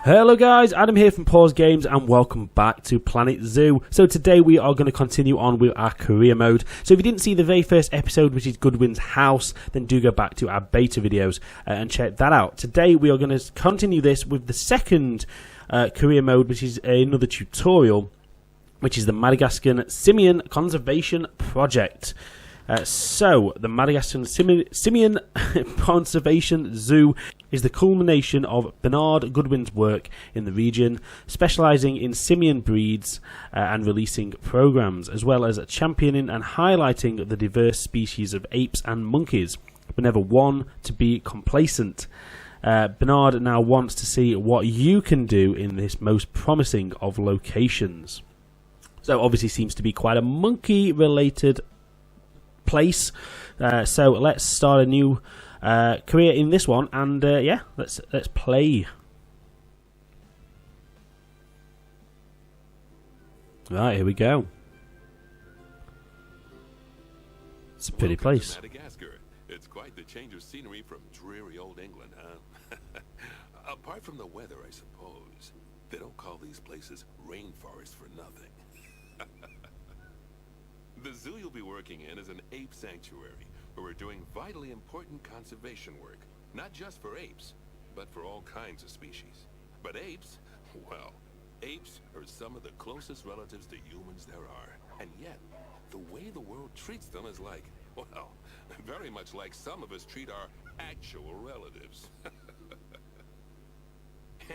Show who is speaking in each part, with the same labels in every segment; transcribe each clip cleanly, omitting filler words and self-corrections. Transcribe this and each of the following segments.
Speaker 1: Hello guys, Adam here from Pause Games and welcome back to Planet Zoo. So today we are going to continue on with our career mode. So if you didn't see the very first episode, which is Goodwin's house, then do go back to our beta videos and check that out. Today we are going to continue this with the second career mode, which is another tutorial, which is the Madagascan Simian Convervation Project. So, the Madagascan Simian Conservation Zoo is the culmination of Bernard Goodwin's work in the region, specialising in simian breeds and releasing programmes, as well as championing and highlighting the diverse species of apes and monkeys, but never one to be complacent. Bernard now wants to see what you can do in this most promising of locations. So, obviously seems to be quite a monkey-related place, so let's start a new career in this one, and yeah, let's play. Right, here we go. It's a pretty place.
Speaker 2: Madagascar. It's quite the change of scenery from dreary old England, huh? Apart from the weather, I suppose. They don't call these places rainforests for nothing. The zoo you'll be working in is an ape sanctuary, where we're doing vitally important conservation work, not just for apes, but for all kinds of species. But apes, well, apes are some of the closest relatives to humans there are. And yet, the way the world treats them is like, well, very much like some of us treat our actual relatives.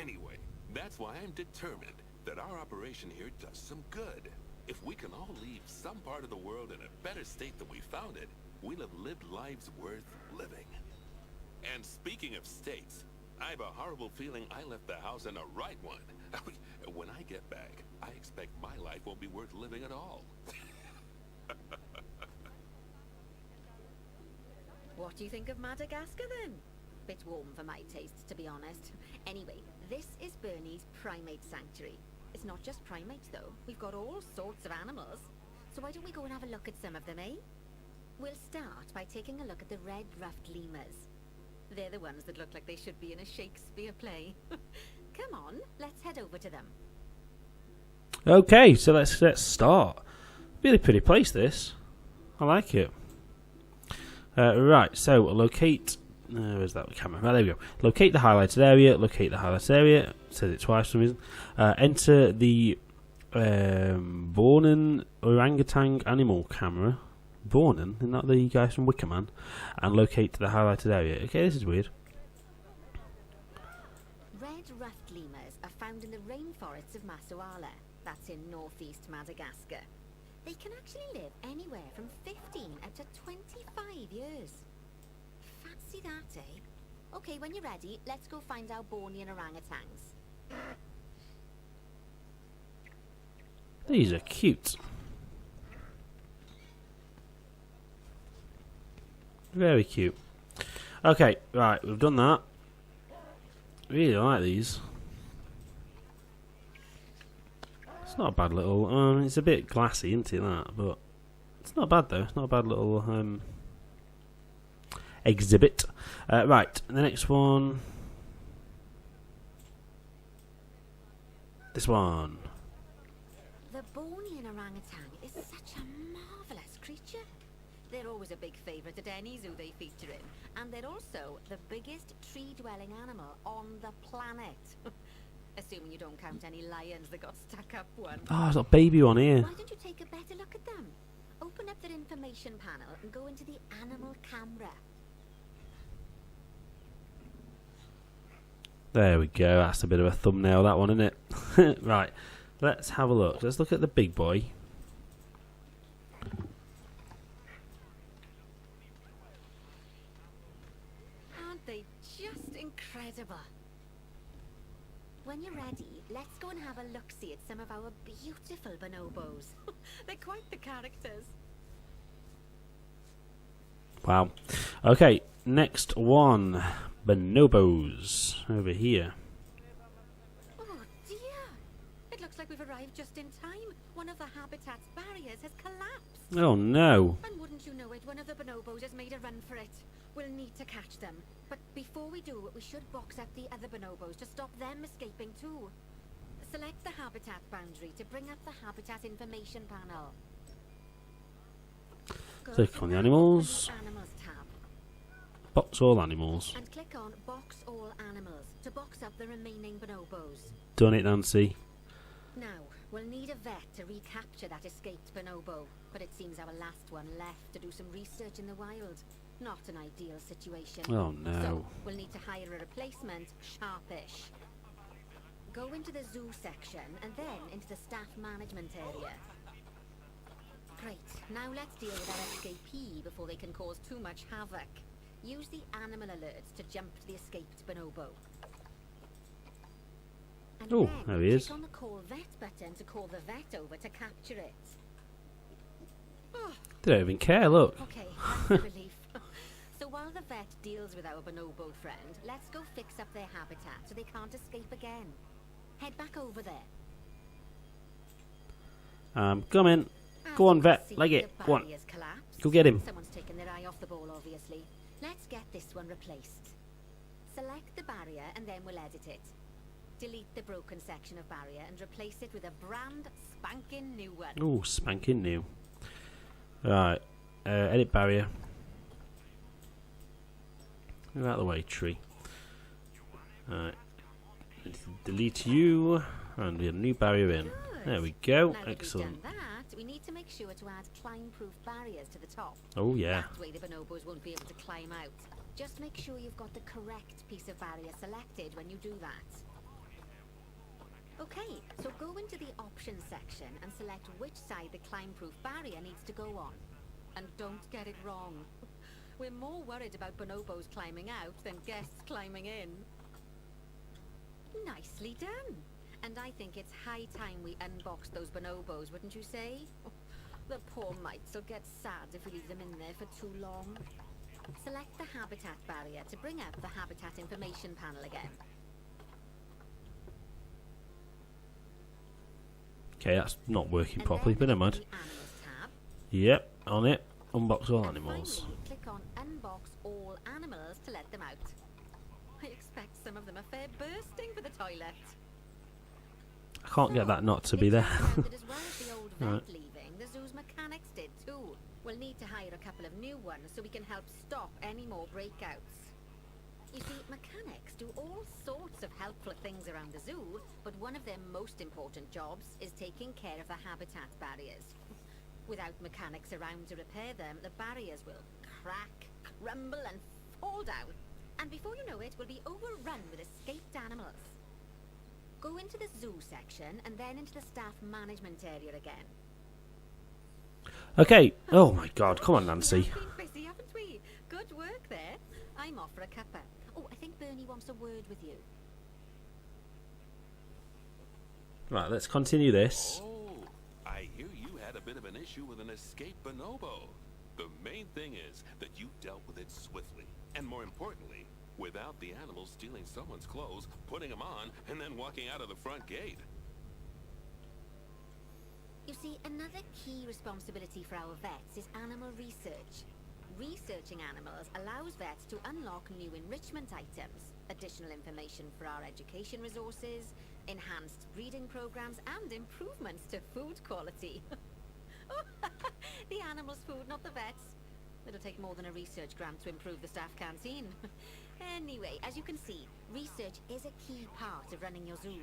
Speaker 2: Anyway, that's why I'm determined that our operation here does some good. If we can all leave some part of the world in a better state than we found it, we'll have lived lives worth living. And speaking of states, I have a horrible feeling I left the house in the right one. When I get back, I expect my life won't be worth living at all.
Speaker 3: What do you think of Madagascar then? Bit warm for my taste, to be honest. Anyway, this is Bernie's primate sanctuary. It's not just primates though, we've got all sorts of animals. So why don't we go and have a look at some of them, eh? We'll start by taking a look at the Red Ruffed Lemurs. They're the ones that look like they should be in a Shakespeare play. Come on, let's head over to them.
Speaker 1: Okay, so let's start. Really pretty place this. I like it. Right, so locate. Where's that camera? Right, there we go. Locate the highlighted area. Locate the highlighted area. It says it twice for some reason. Enter the Bornen orangutan animal camera. Bornen, isn't that the guys from Wicker Man? And locate the highlighted area. Okay, this is weird.
Speaker 3: Red ruffed lemurs are found in the rainforests of Massoala. That's in northeast Madagascar. They can actually live anywhere from 15 up to 25 years. Fancy that, eh? Okay, when you're ready, let's go find our Bornean orangutans.
Speaker 1: These are cute. Very cute. Okay, right, we've done that. Really like these. It's not a bad little. It's a bit glassy, isn't it? That, but it's not bad though. It's not a bad little exhibit. Right, the next one. This one.
Speaker 3: The Bornean orangutan is such a marvellous creature. They're always a big favourite at any zoo they feature in, and they're also the biggest tree-dwelling animal on the planet. Assuming you don't count any lions that got stuck up one.
Speaker 1: Oh, there's a baby one here.
Speaker 3: Why don't you take a better look at them? Open up their information panel and go into the animal camera.
Speaker 1: There we go. That's a bit of a thumbnail, that one, isn't it? Right. Let's have a look. Let's look at the big boy.
Speaker 3: Aren't they just incredible? When you're ready, let's go and have a look-see at some of our beautiful bonobos. They're quite the characters.
Speaker 1: Wow. Okay, next one. Bonobos. Over here.
Speaker 3: Oh dear! It looks like we've arrived just in time. One of the habitat's barriers has collapsed.
Speaker 1: Oh no.
Speaker 3: And wouldn't you know it, one of the bonobos has made a run for it. We'll need to catch them. But before we do, we should box up the other bonobos to stop them escaping too. Select the habitat boundary to bring up the habitat information panel.
Speaker 1: Click on the animals.
Speaker 3: Animals tab.
Speaker 1: Box all animals.
Speaker 3: And click on Box All Animals to box up the remaining bonobos.
Speaker 1: Done it, Nancy.
Speaker 3: Now, we'll need a vet to recapture that escaped bonobo, but it seems our last one left to do some research in the wild. Not an ideal situation.
Speaker 1: Oh no.
Speaker 3: So, we'll need to hire a replacement, sharpish. Go into the zoo section and then into the staff management area. Great, now let's deal with our escapee before they can cause too much havoc. Use the animal alerts to jump to the escaped bonobo. And
Speaker 1: Oh,
Speaker 3: then
Speaker 1: there he is.
Speaker 3: click on the Call Vet button to call the vet over to capture it. Oh,
Speaker 1: They don't even care, look.
Speaker 3: okay, that's a relief. So while the vet deals with our bonobo friend, let's go fix up their habitat so they can't escape again. Head back over there.
Speaker 1: Come in. Go on, vet. Leg it. Go on. Go get him.
Speaker 3: Someone's taken their eye off the ball, obviously. Let's get this one replaced. Select the barrier and then we'll edit it. Delete the broken section of barrier and replace it with a brand spanking new one.
Speaker 1: Oh, spanking new. Right. Edit barrier. Move out of the way, tree. Alright. Delete you. And we have a new barrier in.
Speaker 3: Good.
Speaker 1: There we go.
Speaker 3: Now that we've
Speaker 1: Excellent.
Speaker 3: done that, we need to make sure to add climb-proof barriers to the top.
Speaker 1: Oh, yeah.
Speaker 3: That way the bonobos won't be able to climb out. Just make sure you've got the correct piece of barrier selected when you do that. Okay, so go into the options section and select which side the climb-proof barrier needs to go on. And don't get it wrong. We're more worried about bonobos climbing out than guests climbing in. Nicely done. And I think it's high time we unbox those bonobos, wouldn't you say? The poor mites will get sad if we leave them in there for too long. Select the habitat barrier to bring up the habitat information panel again.
Speaker 1: Okay, that's not working
Speaker 3: And
Speaker 1: properly, but
Speaker 3: then
Speaker 1: never mind.
Speaker 3: the Animals tab.
Speaker 1: Yep, on it. Unbox all
Speaker 3: And
Speaker 1: animals.
Speaker 3: finally, click on Unbox All Animals to let them out. I expect some of them are fair bursting for the toilet.
Speaker 1: I can't get that not to be there.
Speaker 3: It turns out that as well as the old vet
Speaker 1: Right.
Speaker 3: leaving, the zoo's mechanics did too. We'll need to hire a couple of new ones so we can help stop any more breakouts. You see, mechanics do all sorts of helpful things around the zoo, but one of their most important jobs is taking care of the habitat barriers. Without mechanics around to repair them, the barriers will crack, crumble and fall down. And before you know it, we'll be overrun with escaped animals. Go into the zoo section and then into the staff management area again.
Speaker 1: Okay. Oh my god, come on, Nancy.
Speaker 3: We've been busy, haven't we? Good work there. I'm off for a cuppa. Oh, I think Bernie wants a word with you.
Speaker 1: Right, let's continue this.
Speaker 2: Oh, I hear you had a bit of an issue with an escaped bonobo. The main thing is that you dealt with it swiftly, and more importantly, without the animal stealing someone's clothes, putting them on, and then walking out of the front gate.
Speaker 3: You see, another key responsibility for our vets is animal research. Researching animals allows vets to unlock new enrichment items, additional information for our education resources, enhanced breeding programs, and improvements to food quality. The animals' food, not the vets. It'll take more than a research grant to improve the staff canteen. Anyway, as you can see, research is a key part of running your zoo.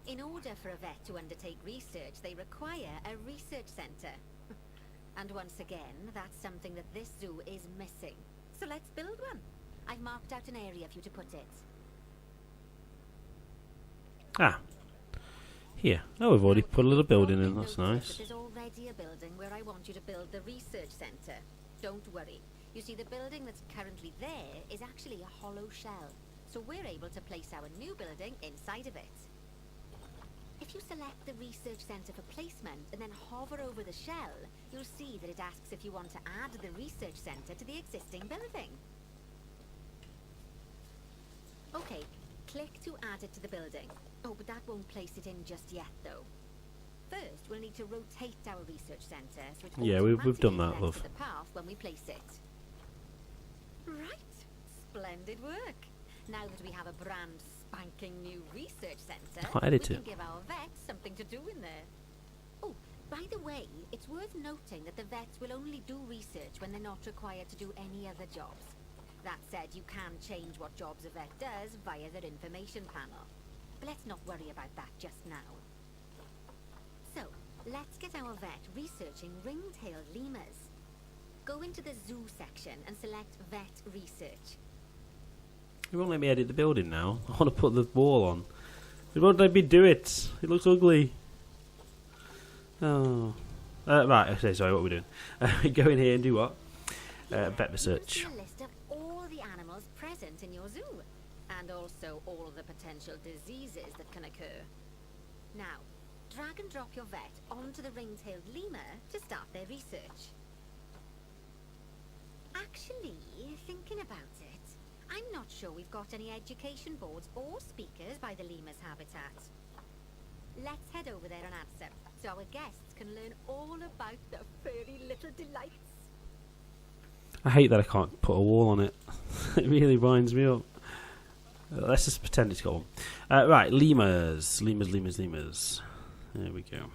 Speaker 3: In order for a vet to undertake research, they require a research center. And once again, that's something that this zoo is missing. So let's build one. I've marked out an area for you to put it.
Speaker 1: Ah. Here. Oh, we've already put a little building in, that's nice.
Speaker 3: There's already a building where I want you to build the research center. Don't worry. You see, the building that's currently there is actually a hollow shell. So we're able to place our new building inside of it. If you select the research center for placement and then hover over the shell, you'll see that it asks if you want to add the research center to the existing building. Okay, click to add it to the building. Oh, but that won't place it in just yet, though. we'll need to rotate our research centre so it
Speaker 1: Yeah, we've done that,
Speaker 3: automatically
Speaker 1: love.
Speaker 3: sets to the path when we place it. Right, splendid work. Now that we have a brand spanking new research centre,
Speaker 1: I'll
Speaker 3: we
Speaker 1: edit
Speaker 3: can
Speaker 1: it.
Speaker 3: give our vets something to do in there. Oh, by the way, it's worth noting that the vets will only do research when they're not required to do any other jobs. That said, you can change what jobs a vet does via their information panel. But let's not worry about that just now. So, let's get our vet researching ring-tailed lemurs. Go into the zoo section and select vet research.
Speaker 1: It won't let me edit the building now. I want to put the wall on. It won't let me do it. It looks ugly. Oh. Right, okay, sorry, what are we doing? Go in here and do what? Vet research.
Speaker 3: You can see a list of all the animals present in your zoo, and also all of the potential diseases that can occur. Now, drag and drop your vet onto the ring-tailed lemur to start their research. Actually, thinking about it, I'm not sure we've got any education boards or speakers by the lemur's habitat. Let's head over there and add some, so our guests can learn all about the furry little delights.
Speaker 1: I hate that I can't put a wall on it. It really winds me up. Let's just pretend it's got one. Right, lemurs. Lemurs. There we go.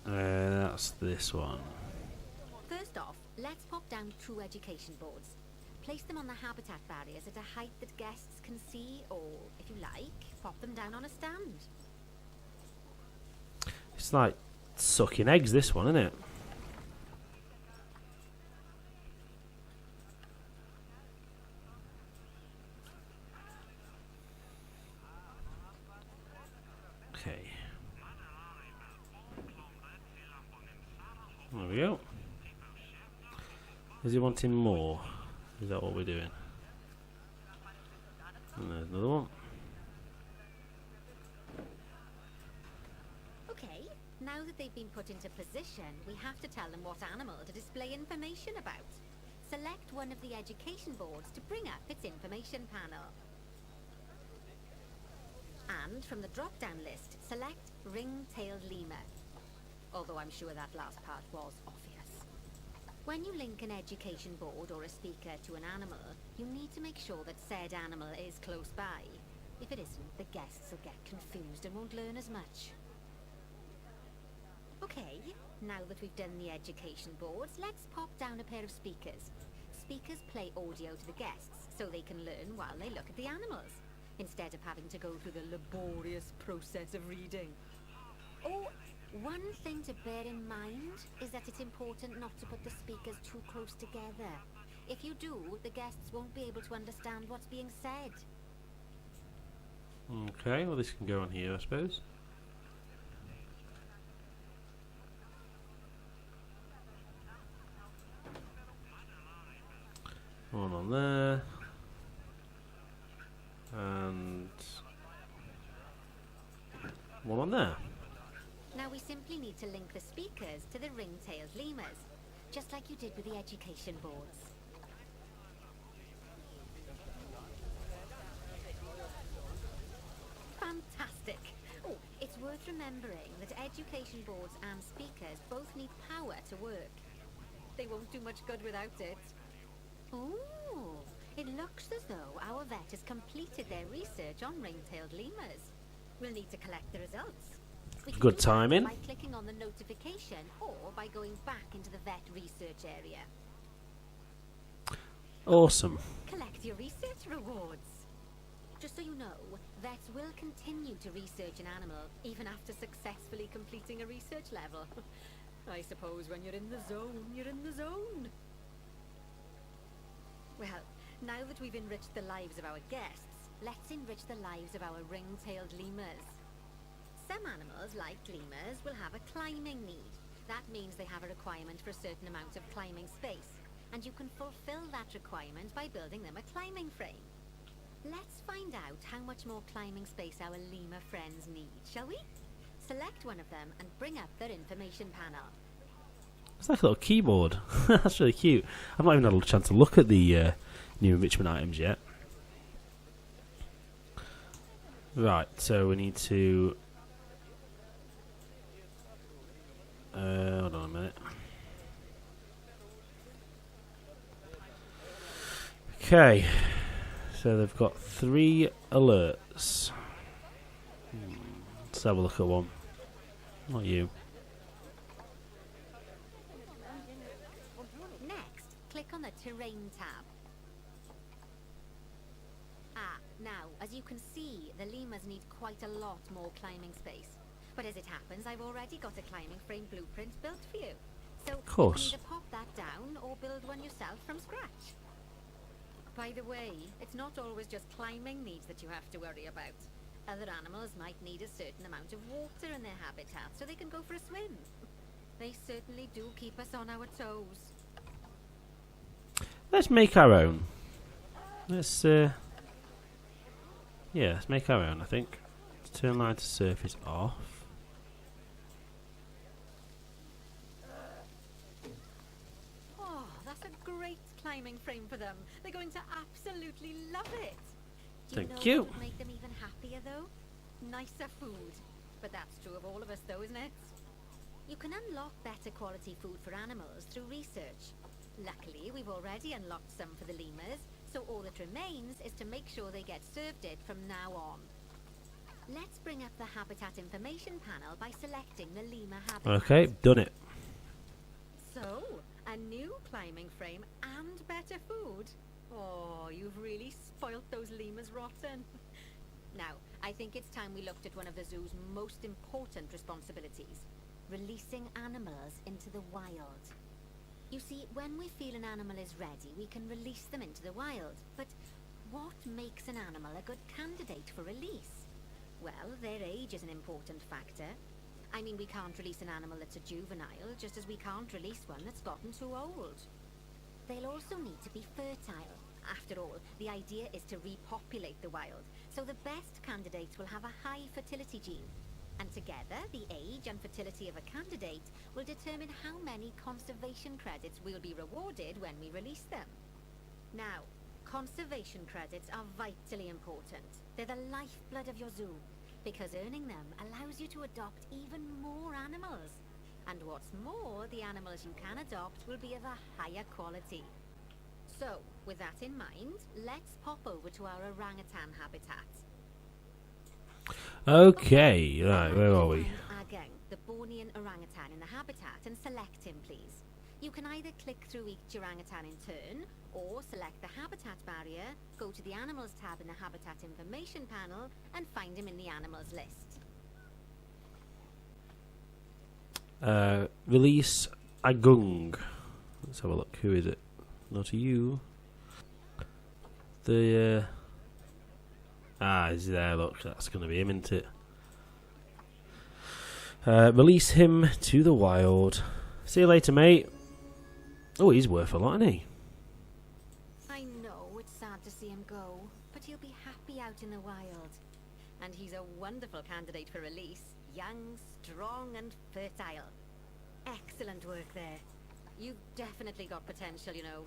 Speaker 1: That's this one.
Speaker 3: First off, let's pop down 2 education boards. Place them on the habitat barriers at a height that guests can see, or, if you like, pop them down on a stand.
Speaker 1: It's like sucking eggs, this one, isn't it? Okay. There we go. Is he wanting more? Is that what we're doing? And there's another one.
Speaker 3: Okay, now that they've been put into position, we have to tell them what animal to display information about. Select one of the education boards to bring up its information panel. And from the drop-down list, select ring-tailed lemur. Although I'm sure that last part was obvious. When you link an education board or a speaker to an animal, you need to make sure that said animal is close by. If it isn't, the guests will get confused and won't learn as much. Okay, now that we've done the education boards, let's pop down a pair of speakers. Speakers play audio to the guests so they can learn while they look at the animals, instead of having to go through the laborious process of reading. Oh, one thing to bear in mind is that it's important not to put the speakers too close together. If you do, the guests won't be able to understand what's being said.
Speaker 1: Okay, well this can go on here, I suppose. One on there. And one on there.
Speaker 3: Now we simply need to link the speakers to the ring-tailed lemurs, just like you did with the education boards. Fantastic! Oh, it's worth remembering that education boards and speakers both need power to work. They won't do much good without it. Ooh, it looks as though our vet has completed their research on ring-tailed lemurs. We'll need to collect the results. We can
Speaker 1: Good
Speaker 3: do that
Speaker 1: timing.
Speaker 3: by clicking on the notification or by going back into the vet research area.
Speaker 1: Awesome.
Speaker 3: Collect your research rewards. Just so you know, vets will continue to research an animal even after successfully completing a research level. I suppose when you're in the zone, you're in the zone. Well, now that we've enriched the lives of our guests, let's enrich the lives of our ring-tailed lemurs. Some animals, like lemurs, will have a climbing need. That means they have a requirement for a certain amount of climbing space, and you can fulfill that requirement by building them a climbing frame. Let's find out how much more climbing space our lemur friends need, shall we? Select one of them and bring up their information panel.
Speaker 1: It's like a little keyboard. That's really cute. I've not even had a chance to look at the new enrichment items yet. Right, so we need to... hold on a minute. Okay, so they've got 3 alerts. Let's have a look at one. Not you.
Speaker 3: Next, click on the Terrain tab. Now, as you can see, the lemurs need quite a lot more climbing space. But as it happens, I've already got a climbing frame blueprint built for you. So
Speaker 1: Of course.
Speaker 3: you can either pop that down or build one yourself from scratch. By the way, it's not always just climbing needs that you have to worry about. Other animals might need a certain amount of water in their habitat so they can go for a swim. They certainly do keep us on our toes.
Speaker 1: Let's make our own. Let's yeah, let's make our own, I think. Let's turn line to surface off.
Speaker 3: Oh, that's a great climbing frame for them. They're going to absolutely love it. Do
Speaker 1: Thank
Speaker 3: know
Speaker 1: you.
Speaker 3: what would make them even happier, though? Nicer food. But that's true of all of us, though, isn't it? You can unlock better quality food for animals through research. Luckily, we've already unlocked some for the lemurs, so all that remains is to make sure they get served it from now on. Let's bring up the habitat information panel by selecting the lemur habitat.
Speaker 1: Okay, done it.
Speaker 3: So, a new climbing frame and better food? Oh, you've really spoilt those lemurs rotten. Now, I think it's time we looked at one of the zoo's most important responsibilities. Releasing animals into the wild. You see, when we feel an animal is ready, we can release them into the wild. But what makes an animal a good candidate for release? Well, their age is an important factor. I mean, we can't release an animal that's a juvenile, just as we can't release one that's gotten too old. They'll also need to be fertile. After all, the idea is to repopulate the wild, so the best candidates will have a high fertility gene. And together, the age and fertility of a candidate will determine how many conservation credits will be rewarded when we release them. Now, conservation credits are vitally important. They're the lifeblood of your zoo, because earning them allows you to adopt even more animals. And what's more, the animals you can adopt will be of a higher quality. So, with that in mind, let's pop over to our orangutan habitat.
Speaker 1: Okay, right, where are we?
Speaker 3: Find Ageng, the Bornean orangutan in the habitat, and select him, please. You can either click through each orangutan in turn, or select the habitat barrier, go to the animals tab in the habitat information panel, and find him in the animals list.
Speaker 1: Release Agung. Let's have a look. Who is it? Not you. The he's there. Look, that's going to be him, isn't it? Release him to the wild. See you later, mate. Oh, he's worth a lot, isn't he?
Speaker 3: I know it's sad to see him go, but he'll be happy out in the wild. And he's a wonderful candidate for release. Young, strong, and fertile. Excellent work there. You've definitely got potential, you know.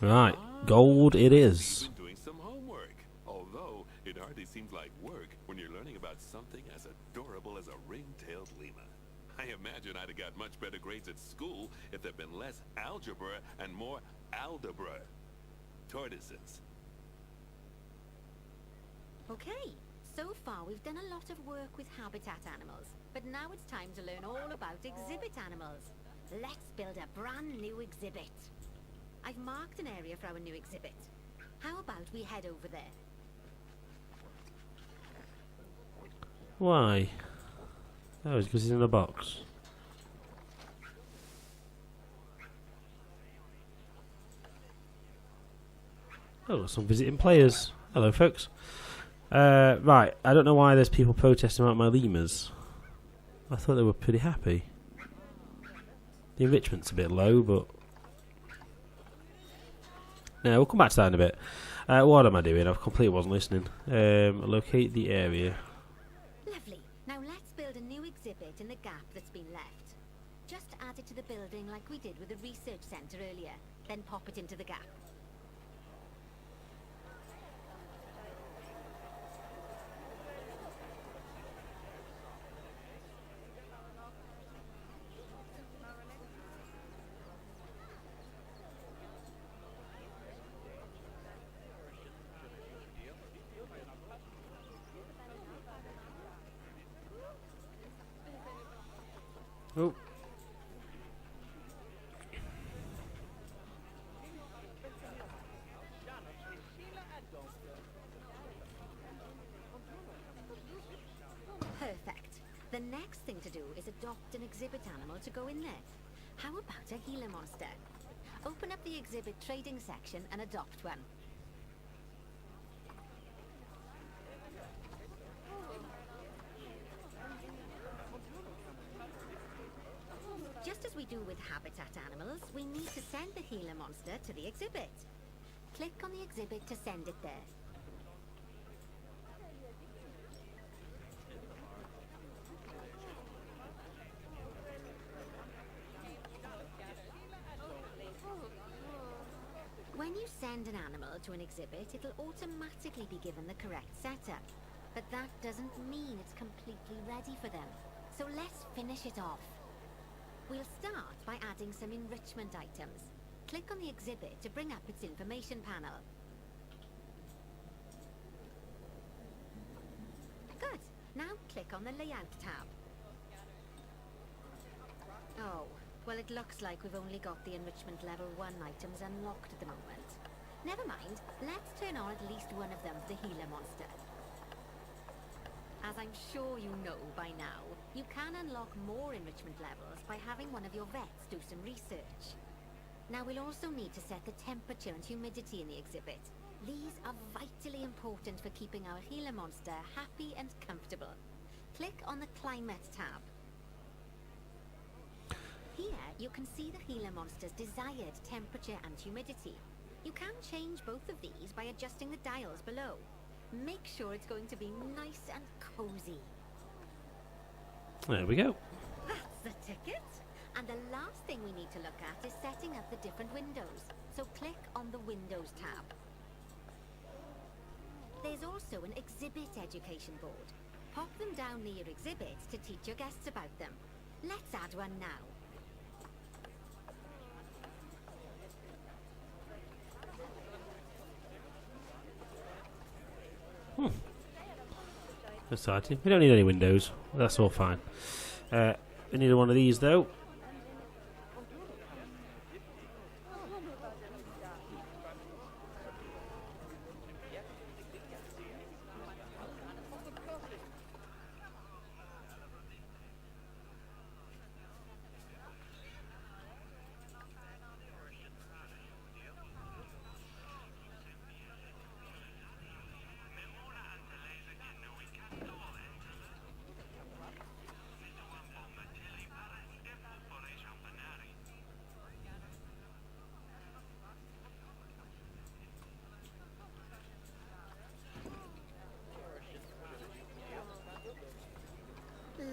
Speaker 1: Right, gold it is.
Speaker 2: You've been doing some homework, although it hardly seems like work when you're learning about something as adorable as a ring-tailed lemur. I imagine I'd have got much better grades at school if there'd been less algebra and more aldebra. Tortoises.
Speaker 3: Okay, so far we've done a lot of work with habitat animals, but now it's time to learn all about exhibit animals. Let's build a brand new exhibit. I've marked an area for our new exhibit. How about we head over there?
Speaker 1: Why? Oh, it's because he's in a box. Oh, some visiting players. Hello, folks. Right, I don't know why there's people protesting about my lemurs. I thought they were pretty happy. The enrichment's a bit low, but... No, we'll come back to that in a bit. What am I doing? I completely wasn't listening. Locate the area.
Speaker 3: Lovely. Now let's build a new exhibit in the gap that's been left. Just add it to the building like we did with the research centre earlier, then pop it into the gap.
Speaker 1: Oh.
Speaker 3: Perfect. The next thing to do is adopt an exhibit animal to go in there. How about a Gila Monster? Open up the exhibit trading section and adopt one. Just as we do with habitat animals, we need to send the Gila Monster to the exhibit. Click on the exhibit to send it there. When you send an animal to an exhibit, it'll automatically be given the correct setup. But that doesn't mean it's completely ready for them. So let's finish it off. We'll start by adding some enrichment items. Click on the exhibit to bring up its information panel. Good. Now click on the Layout tab. Oh, well, it looks like we've only got the Enrichment Level 1 items unlocked at the moment. Never mind, let's turn on at least one of them for the Gila Monster. As I'm sure you know by now, you can unlock more enrichment levels by having one of your vets do some research. Now we'll also need to set the temperature and humidity in the exhibit. These are vitally important for keeping our Gila Monster happy and comfortable. Click on the Climate tab. Here you can see the Gila Monster's desired temperature and humidity. You can change both of these by adjusting the dials below. Make sure it's going to be nice and cozy.
Speaker 1: There we go.
Speaker 3: That's the ticket. And the last thing we need to look at is setting up the different windows. So click on the Windows tab. There's also an exhibit education board. Pop them down near your exhibits to teach your guests about them. Let's add one now.
Speaker 1: Exciting. We don't need any windows. That's all fine. We need one of these though.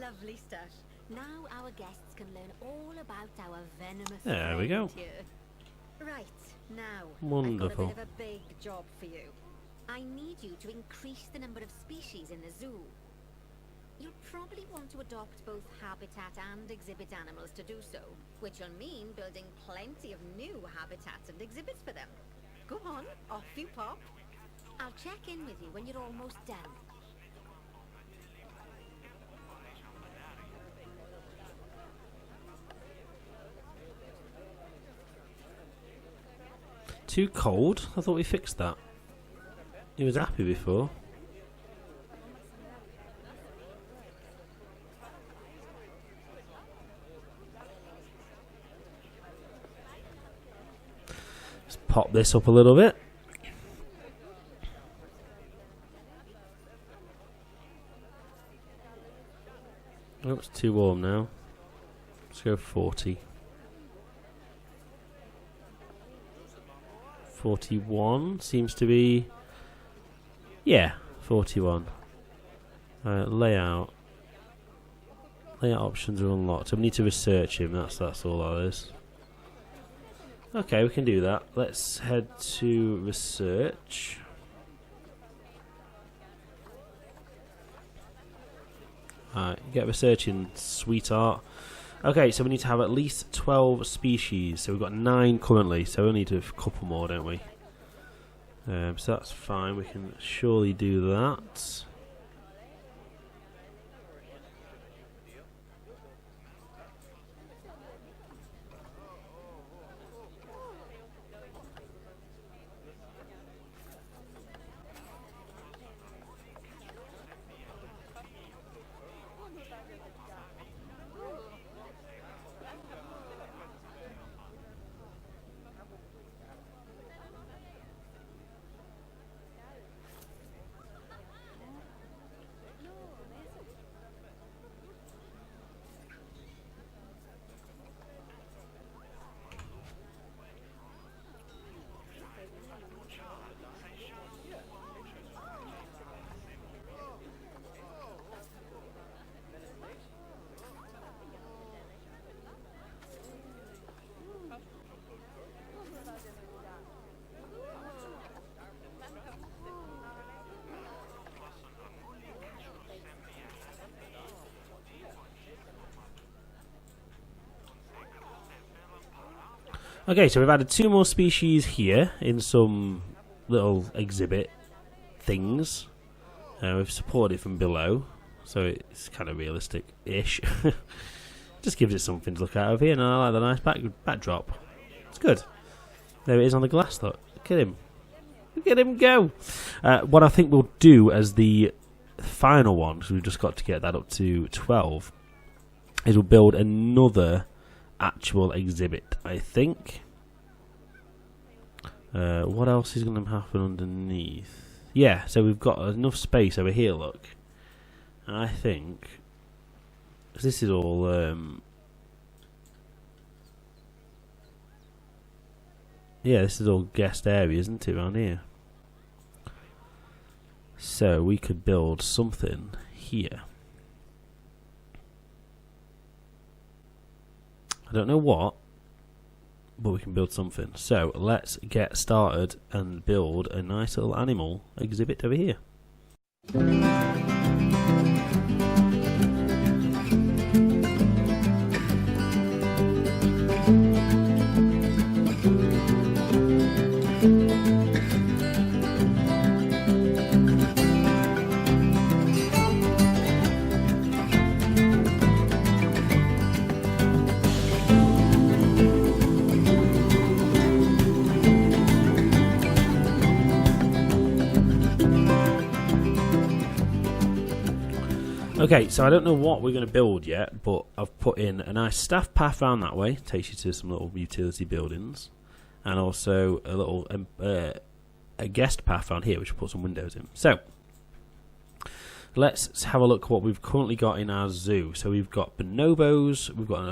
Speaker 3: Lovely stuff. Now our guests can learn all about our venomous
Speaker 1: There we go.
Speaker 3: friend here. Right, now
Speaker 1: Wonderful.
Speaker 3: I've got a bit of a big job for you. I need you to increase the number of species in the zoo. You'll probably want to adopt both habitat and exhibit animals to do so, which will mean building plenty of new habitats and exhibits for them. Go on, off you pop. I'll check in with you when you're almost done.
Speaker 1: Too cold? I thought we fixed that. He was happy before. Let's pop this up a little bit. Oh, it's too warm now. Let's go 40. 41 seems to be, yeah, 41. Layout options are unlocked. So we need to research him. That's all that is. Okay, we can do that. Let's head to research. Alright, get researching, sweetheart. Okay, so we need to have at least 12 species. So we've got 9 currently, so we need a couple more, don't we? So that's fine, we can surely do that. Okay, so we've added 2 more species here in some little exhibit things. We've supported it from below, so it's kind of realistic-ish. Just gives it something to look at over here, and I like the nice backdrop. It's good. There it is on the glass, look. Look at him. Look at him go! What I think we'll do as the final one, because we've just got to get that up to 12, is we'll build another actual exhibit, I think. What else is going to happen underneath? Yeah, so we've got enough space over here, look. And I think, because this is all yeah, this is all guest area, isn't it, around here? So we could build something here. I don't know what, but we can build something. So let's get started and build a nice little animal exhibit over here. Okay, so I don't know what we're going to build yet, but I've put in a nice staff path round that way, takes you to some little utility buildings, and also a little a guest path around here, which will put some windows in. So let's have a look at what we've currently got in our zoo. So we've got bonobos, we've got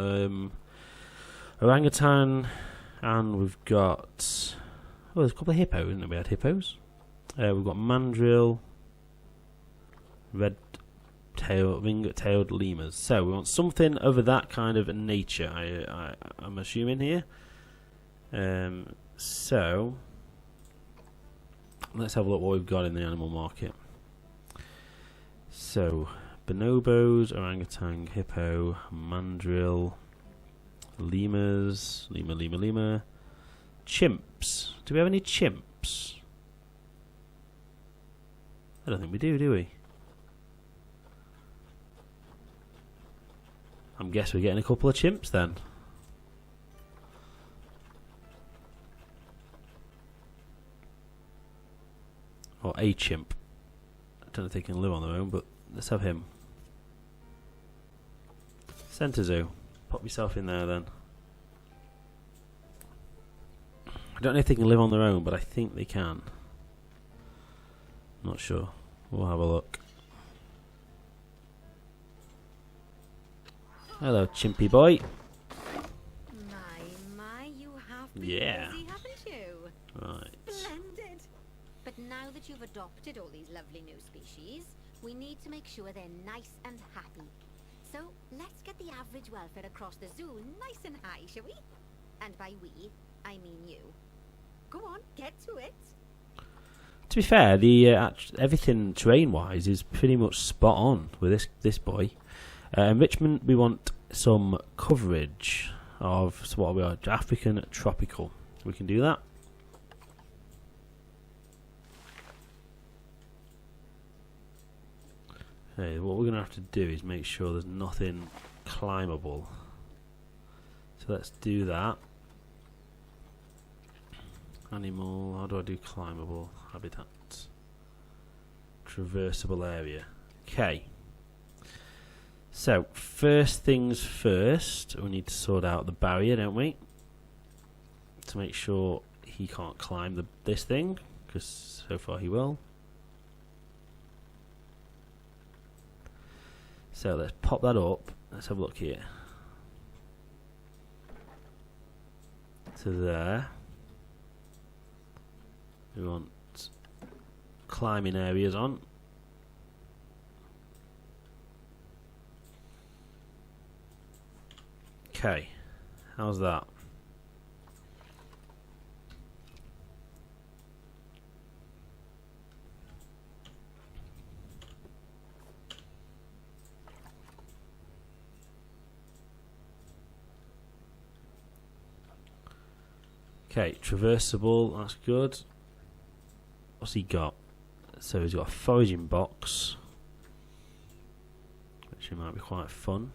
Speaker 1: orangutan, and we've got there's a couple of hippos, isn't there? We had hippos. We've got mandrill, ring-tailed lemurs. So we want something of that kind of nature, I'm assuming here. So let's have a look what we've got in the animal market. So bonobos, orangutan, hippo, mandrill, lemurs, lemur, chimps. Do we have any chimps? I don't think we do we? I guess we're getting a couple of chimps then. Or a chimp. I don't know if they can live on their own, but let's have him. Centre zoo. Pop yourself in there then. I don't know if they can live on their own, but I think they can. Not sure. We'll have a look. Hello, chimpy boy.
Speaker 3: My, you have been busy, haven't you?
Speaker 1: Right.
Speaker 3: Splendid. But now that you've adopted all these lovely new species, we need to make sure they're nice and happy. So let's get the average welfare across the zoo nice and high, shall we? And by we, I mean you. Go on, get to it.
Speaker 1: To be fair, the everything terrain-wise is pretty much spot on with this boy. Enrichment, we want some coverage of what we are, African tropical. We can do that. Okay, what we're going to have to do is make sure there's nothing climbable. So let's do that. Animal, how do I do climbable? Habitat. Traversable area. Okay. So, first things first, we need to sort out the barrier, don't we? To make sure he can't climb this thing, because so far he will. So, let's pop that up. Let's have a look here. To there. We want climbing areas on. Okay, how's that? Okay, traversable, that's good. What's he got? So he's got a foraging box, which might be quite fun.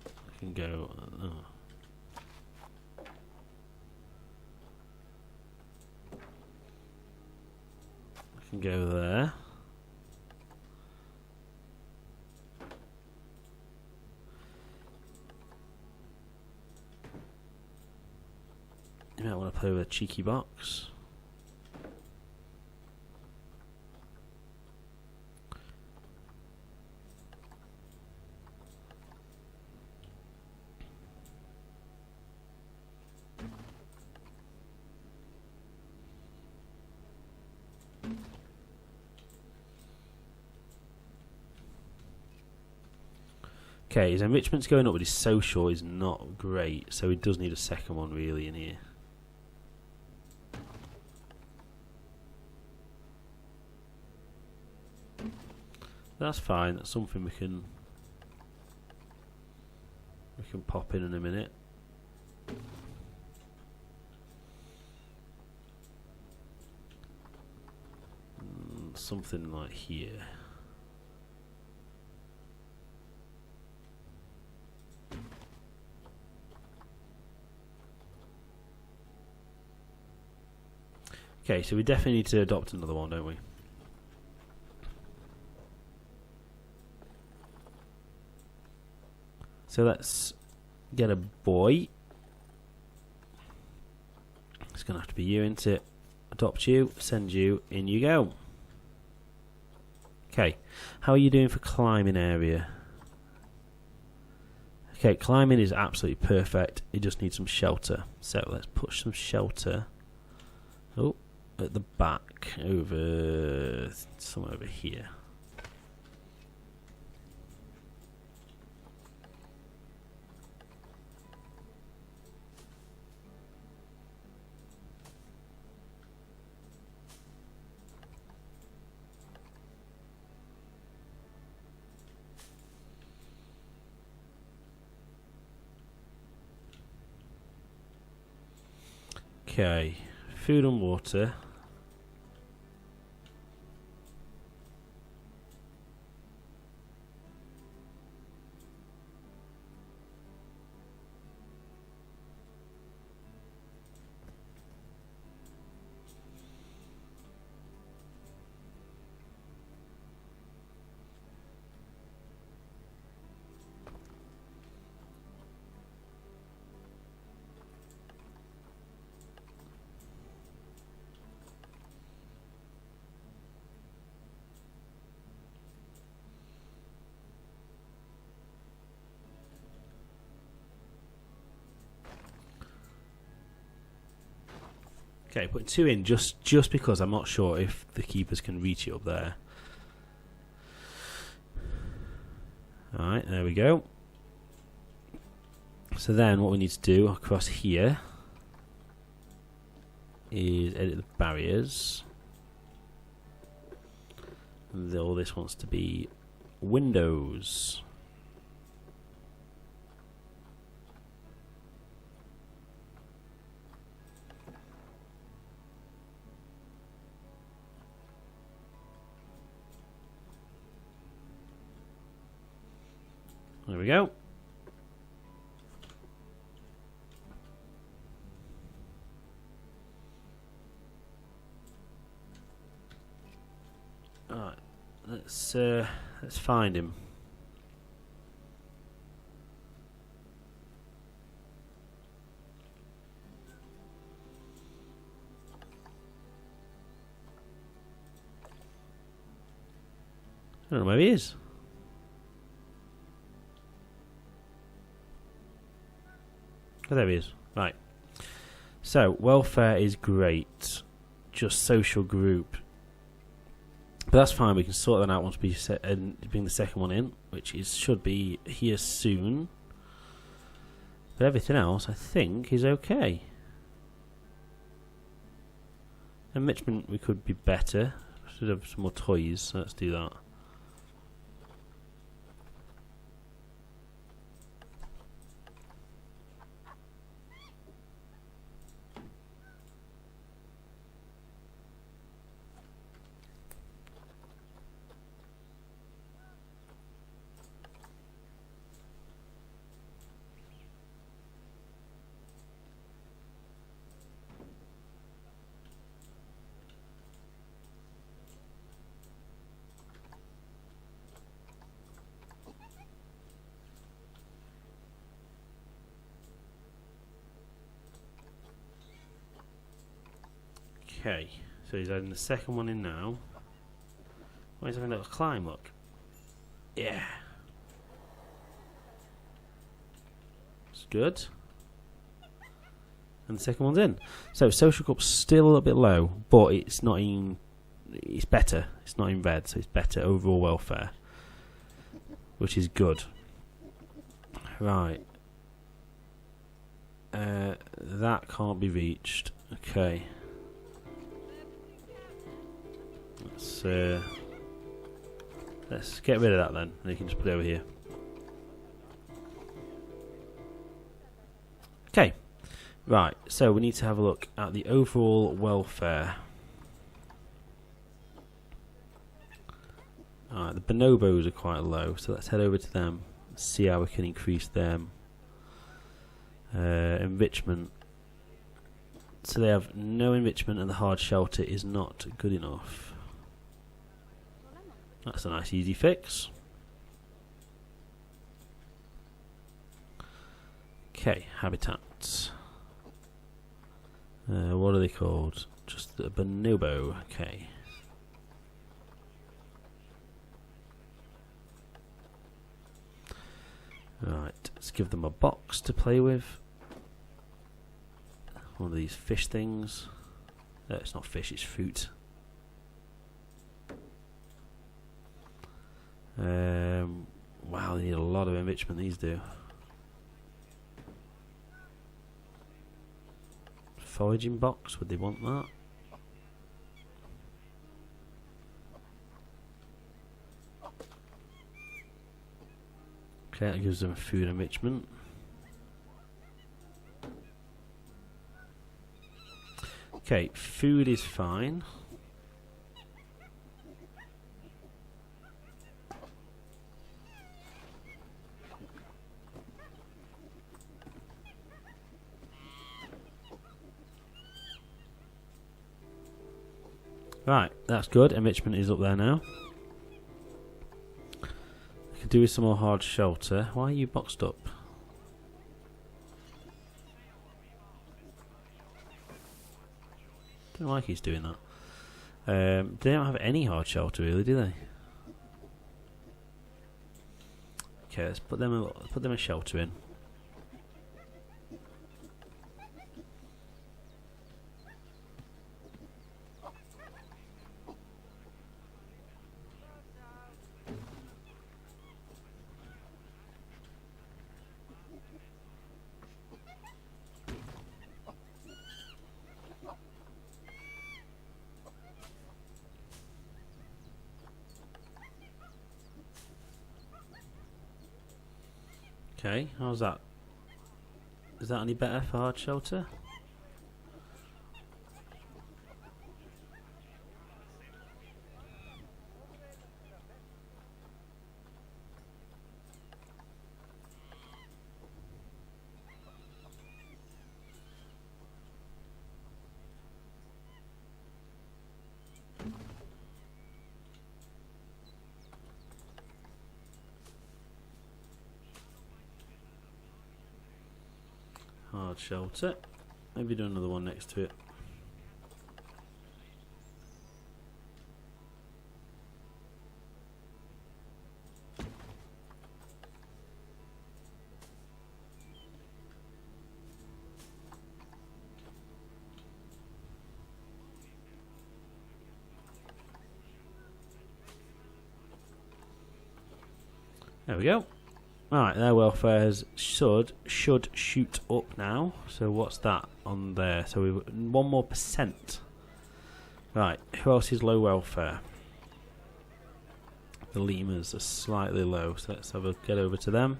Speaker 1: I can go... I can go there. You might want to play with a cheeky box. Okay, his enrichment's going up, but his social is not great, so he does need a second one really in here. That's fine. That's something we can pop in a minute. Something like here. Okay, so we definitely need to adopt another one, don't we? So let's get a boy. It's going to have to be you, isn't it? Adopt you, send you, in you go. Okay, how are you doing for climbing area? Okay, climbing is absolutely perfect. You just need some shelter. So let's push some shelter. Oh, at the back, over somewhere over here. Okay, food and water. Okay, putting 2 in just because I'm not sure if the keepers can reach it up there. Alright, there we go. So then what we need to do across here is edit the barriers. And all this wants to be windows. There we go. Alright, let's find him. I don't know where he is. Oh, there he is. Right. So, welfare is great. Just social group. But that's fine. We can sort that out once we set and bring the second one in, which should be here soon. But everything else, I think, is okay. Enrichment, we could be better. Should have some more toys. So let's do that. Okay, so he's adding the second one in now. Oh, he's having a little climb, look. Yeah. It's good. And the second one's in. So social cup's still a little bit low, but it's not in. It's better. It's not in red, so it's better overall welfare, which is good. Right. That can't be reached. Okay. Let's get rid of that then, and you can just put it over here. Okay. Right, so we need to have a look at the overall welfare. Alright, the bonobos are quite low, so let's head over to them, see how we can increase them. Enrichment. So they have no enrichment and the hard shelter is not good enough. That's a nice easy fix. Okay, habitats. What are they called? Just a bonobo. Okay. Right, let's give them a box to play with. One of these fish things. It's not fish, it's fruit. Wow, they need a lot of enrichment, these do. Foraging box, would they want that? Okay, that gives them food enrichment. Okay, food is fine. Right, that's good. Enrichment is up there now. I could do with some more hard shelter. Why are you boxed up? Don't like he's doing that. They don't have any hard shelter really, do they? Okay, let's put them a shelter in. Okay, how's that? Is that any better for hard shelter? Hard shelter. Maybe do another one next to it. There we go. Alright, their welfare should shoot up now. So what's that on there? So we've 1 more %. Right, who else is low welfare? The lemurs are slightly low, so let's have a get over to them.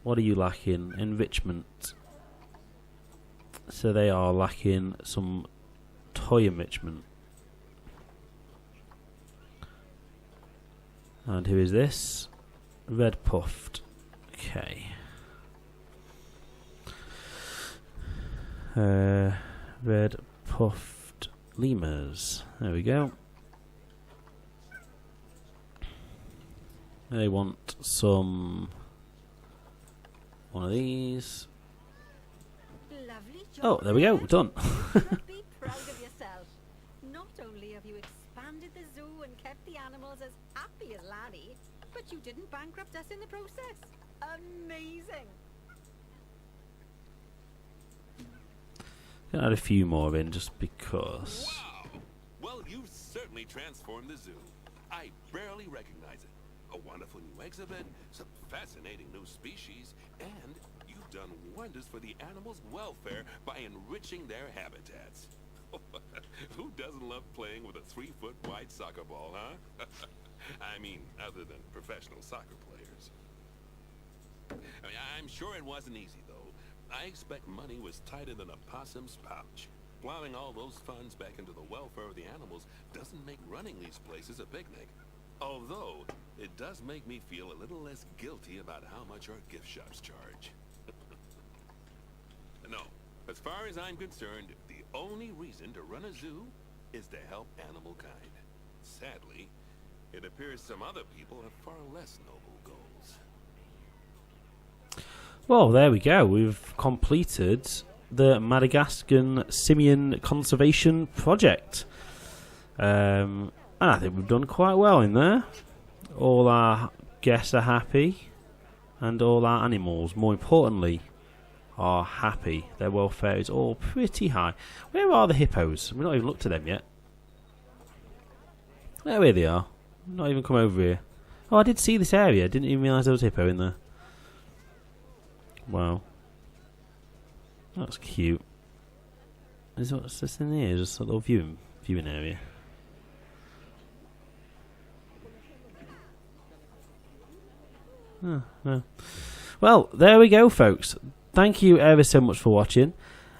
Speaker 1: What are you lacking? Enrichment. So they are lacking some toy enrichment. And who is this? Red puffed. Okay. Red puffed lemurs. There we go. They want some. One of these.
Speaker 3: Lovely
Speaker 1: Oh, there we go, done.
Speaker 3: You should be proud of yourself. Not only have you expanded the zoo and kept the animals as happy as Larry, but you didn't bankrupt us in the process. Amazing.
Speaker 1: Gonna add a few more in just because.
Speaker 2: Wow! Well, you've certainly transformed the zoo. I barely recognize it. A wonderful new exhibit, some fascinating new species, and you've done wonders for the animals' welfare by enriching their habitats. Who doesn't love playing with a 3-foot wide soccer ball, huh? I mean, other than professional soccer players. I'm sure it wasn't easy, though. I expect money was tighter than a possum's pouch. Plowing all those funds back into the welfare of the animals doesn't make running these places a picnic. Although, it does make me feel a little less guilty about how much our gift shops charge. No, as far as I'm concerned, the only reason to run a zoo is to help animal kind. Sadly, it appears some other people have far less noble goals.
Speaker 1: Well, there we go. We've completed the Madagascan Simian Convervation Project. And I think we've done quite well in there. All our guests are happy. And all our animals, more importantly, are happy. Their welfare is all pretty high. Where are the hippos? We've not even looked at them yet. Oh, here they are. Not even come over here. Oh, I did see this area. Didn't even realise there was a hippo in there. Wow. That's cute. What's this in here? Just a little viewing area. Oh. Well, there we go, folks. Thank you ever so much for watching.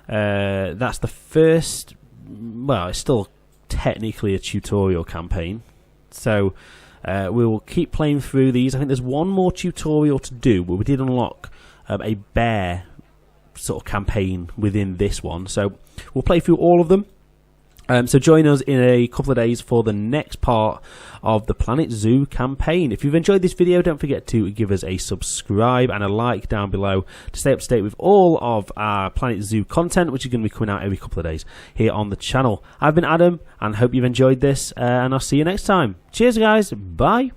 Speaker 1: That's the first... Well, it's still technically a tutorial campaign. So, we will keep playing through these. I think there's one more tutorial to do, but we did unlock a bear sort of campaign within this one. So, we'll play through all of them. So join us in a couple of days for the next part of the Planet Zoo campaign. If you've enjoyed this video, don't forget to give us a subscribe and a like down below to stay up to date with all of our Planet Zoo content, which is going to be coming out every couple of days here on the channel. I've been Adam, and hope you've enjoyed this, and I'll see you next time. Cheers, guys. Bye.